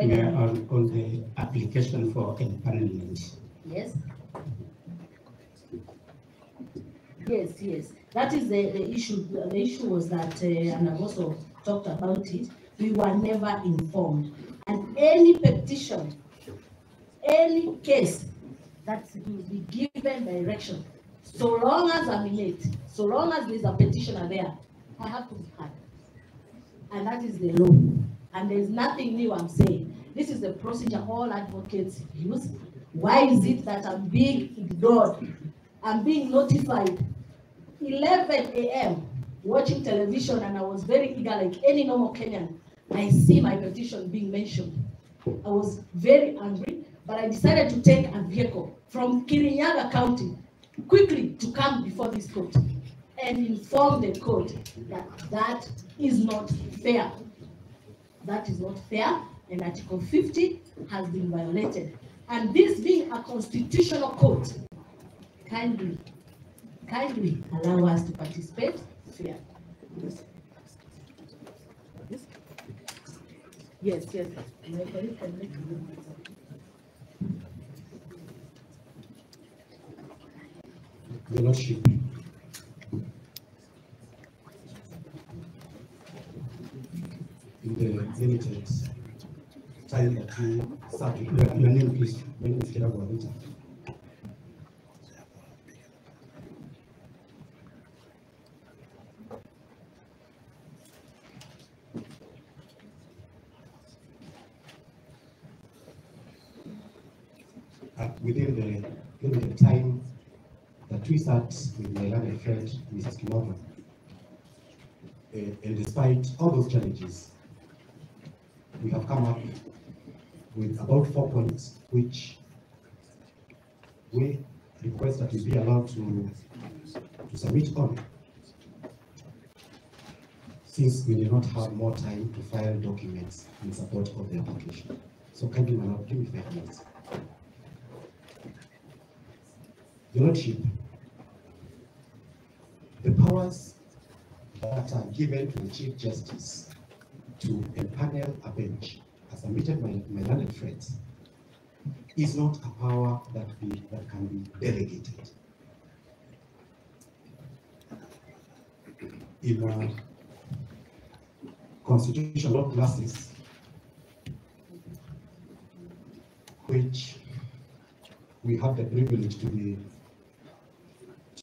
We are on the application for empanelment. Yes. Yes. That is the issue. The issue was that, and I've also talked about it, we were never informed. And any petition, any case that will be given direction, so long as I'm in it, so long as there's a petitioner there, I have to be heard. And that is the law. And there's nothing new I'm saying. This is the procedure all advocates use. Why is it that I'm being ignored? I'm being notified 11 a.m. watching television, and I was very eager like any normal Kenyan. I see my petition being mentioned. I was very angry, but I decided to take a vehicle from Kirinyaga County quickly to come before this court and inform the court that that is not fair. That is not fair, and Article 50 has been violated. And this being a constitutional court, kindly allow us to participate fairly. Yes. Your Lordship, in the limited time that you start, your name please. My name is Gachagua. Within the limited time that we start with my learned friend, Mrs. Kimova, and despite all those challenges, we have come up with about 4 points which we request that we be allowed to submit on, since we do not have more time to file documents in support of the application. So kindly, my Lord, give me 5 minutes. Your Lordship, the powers that are given to the Chief Justice to empanel a bench, as submitted by my learned friends, is not a power that can be delegated. In constitutional law classes, which we have the privilege to be